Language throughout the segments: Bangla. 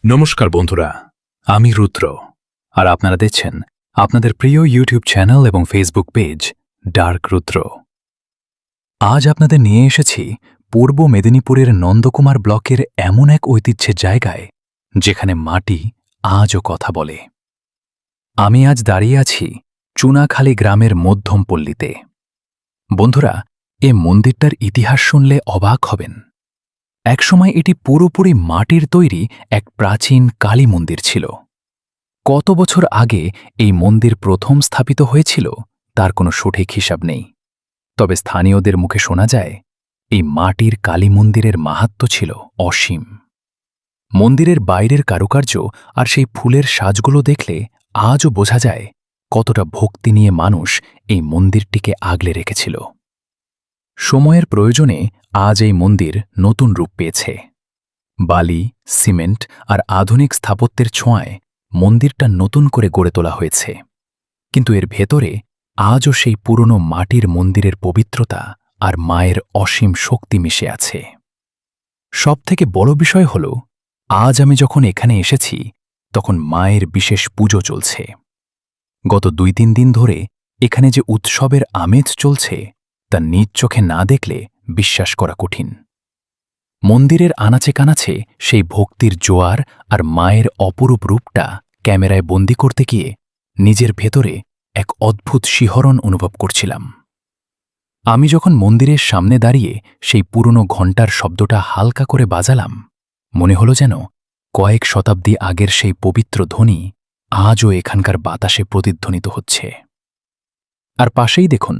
নমস্কার বন্ধুরা, আমি রুদ্র আর আপনারা দেখছেন আপনাদের প্রিয় ইউটিউব চ্যানেল এবং ফেসবুক পেজ ডার্ক রুদ্র। আজ আপনাদের নিয়ে এসেছি পূর্ব মেদিনীপুরের নন্দকুমার ব্লকের এমন এক ঐতিহ্যের জায়গায় যেখানে মাটি আজও কথা বলে। আমি আজ দাঁড়িয়ে আছি চুনাখালী গ্রামের মধ্যমপল্লীতে। বন্ধুরা, এ মন্দিরটার ইতিহাস শুনলে অবাক হবেন। একসময় এটি পুরোপুরি মাটির তৈরি এক প্রাচীন কালী মন্দির ছিল। কত বছর আগে এই মন্দির প্রথম স্থাপিত হয়েছিল তার কোনো সঠিক হিসাব নেই, তবে স্থানীয়দের মুখে শোনা যায় এই মাটির কালী মন্দিরের মাহাত্ম্য ছিল অসীম। মন্দিরের বাইরের কারুকার্য আর সেই ফুলের সাজগুলো দেখলে আজও বোঝা যায় কতটা ভক্তি নিয়ে মানুষ এই মন্দিরটিকে আগলে রেখেছিল। সময়ের প্রয়োজনে আজ এই মন্দির নতুন রূপ পেয়েছে। বালি, সিমেন্ট আর আধুনিক স্থাপত্যের ছোঁয়ায় মন্দিরটা নতুন করে গড়ে তোলা হয়েছে, কিন্তু এর ভেতরে আজও সেই পুরনো মাটির মন্দিরের পবিত্রতা আর মায়ের অসীম শক্তি মিশে আছে। সবথেকে বড় বিষয় হল, আজ আমি যখন এখানে এসেছি তখন মায়ের বিশেষ পুজো চলছে। গত 2-3 দিন ধরে এখানে যে উৎসবের আমেজ চলছে তা নিজ চোখে না দেখলে বিশ্বাস করা কঠিন। মন্দিরের আনাচে কানাচে সেই ভক্তির জোয়ার আর মায়ের অপরূপ রূপটা ক্যামেরায় বন্দি করতে গিয়ে নিজের ভেতরে এক অদ্ভুত শিহরণ অনুভব করছিলাম। আমি যখন মন্দিরের সামনে দাঁড়িয়ে সেই পুরনো ঘণ্টার শব্দটা হালকা করে বাজালাম, মনে হলো যেন কয়েক শতাব্দী আগের সেই পবিত্র ধ্বনি আজও এখানকার বাতাসে প্রতিধ্বনিত হচ্ছে। আর পাশেই দেখুন,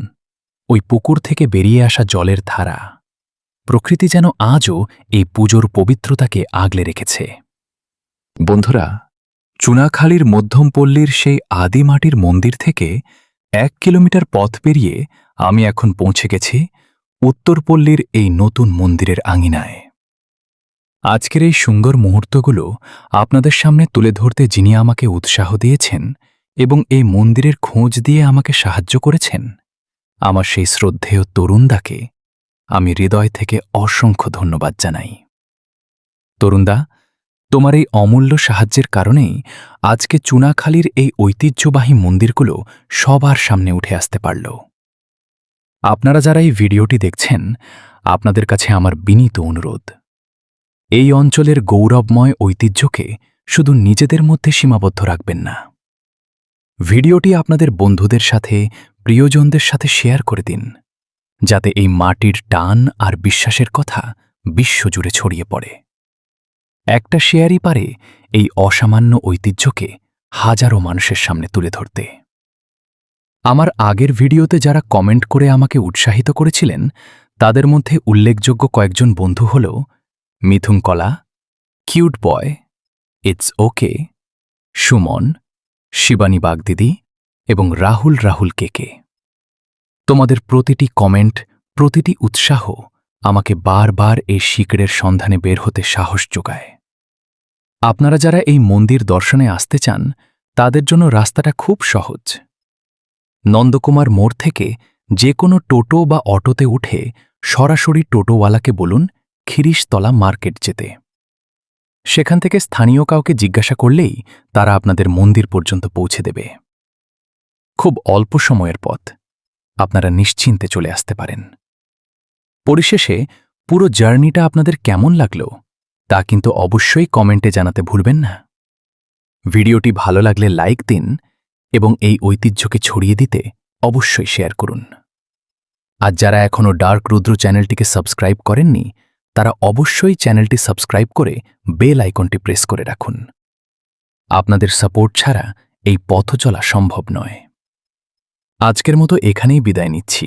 ওই পুকুর থেকে বেরিয়ে আসা জলের ধারা। প্রকৃতি যেন আজও এই পুজোর পবিত্রতাকে আগলে রেখেছে। বন্ধুরা, চুনাখালীর মধ্যমপল্লীর সেই আদি মাটির মন্দির থেকে 1 কিলোমিটার পথ পেরিয়ে আমি এখন পৌঁছে গেছি উত্তরপল্লীর এই নতুন মন্দিরের আঙিনায়। আজকের এই সুন্দর মুহূর্তগুলো আপনাদের সামনে তুলে ধরতে যিনি আমাকে উৎসাহ দিয়েছেন এবং এই মন্দিরের খোঁজ দিয়ে আমাকে সাহায্য করেছেন, আমার সেই শ্রদ্ধেয় তরুণদাকে আমি হৃদয় থেকে অসংখ্য ধন্যবাদ জানাই। তরুণদা, তোমার এই অমূল্য সাহায্যের কারণেই আজকে চুনাখালীর এই ঐতিহ্যবাহী মন্দিরগুলো সবার সামনে উঠে আসতে পারল। আপনারা যারা এই ভিডিওটি দেখছেন, আপনাদের কাছে আমার বিনীত অনুরোধ, এই অঞ্চলের গৌরবময় ঐতিহ্যকে শুধু নিজেদের মধ্যে সীমাবদ্ধ রাখবেন না। ভিডিওটি আপনাদের বন্ধুদের সাথে, প্রিয়জনদের সাথে শেয়ার করে দিন, যাতে এই মাটির টান আর বিশ্বাসের কথা বিশ্বজুড়ে ছড়িয়ে পড়ে। একটা শেয়ারই পারে এই অসামান্য ঐতিহ্যকে হাজারো মানুষের সামনে তুলে ধরতে। আমার আগের ভিডিওতে যারা কমেন্ট করে আমাকে উৎসাহিত করেছিলেন, তাদের মধ্যে উল্লেখযোগ্য কয়েকজন বন্ধু হল মিথুন কলা, cute boy, it's okay, Suman, Shivani বাগদিদি এবং রাহুল কেকে। তোমাদের প্রতিটি কমেন্ট, প্রতিটি উৎসাহ আমাকে বারবার এই শিকড়ের সন্ধানে বের হতে সাহস যোগায়। আপনারা যারা এই মন্দির দর্শনে আসতে চান, তাদের জন্য রাস্তাটা খুব সহজ। নন্দকুমার মোড় থেকে যে কোনো টোটো বা অটোতে উঠে সরাসরি টোটোওয়ালাকে বলুন খিরিশতলা মার্কেট যেতে। সেখান থেকে স্থানীয় কাউকে জিজ্ঞাসা করলেই তারা আপনাদের মন্দির পর্যন্ত পৌঁছে দেবে। খুব অল্প সময়ের পথ, আপনারা নিশ্চিন্তে চলে আসতে পারেন। পরিশেষে পুরো জার্নিটা আপনাদের কেমন লাগলো তা কিন্তু অবশ্যই কমেন্টে জানাতে ভুলবেন না। ভিডিওটি ভালো লাগলে লাইক দিন এবং এই ঐতিহ্যকে ছড়িয়ে দিতে অবশ্যই শেয়ার করুন। আর যারা এখনও ডার্ক রুদ্র চ্যানেলটিকে সাবস্ক্রাইব করেননি, তারা অবশ্যই চ্যানেলটি সাবস্ক্রাইব করে বেল আইকনটি প্রেস করে রাখুন। আপনাদের সাপোর্ট ছাড়া এই পথ চলা সম্ভব নয়। আজকের মতো এখানেই বিদায় নিচ্ছি।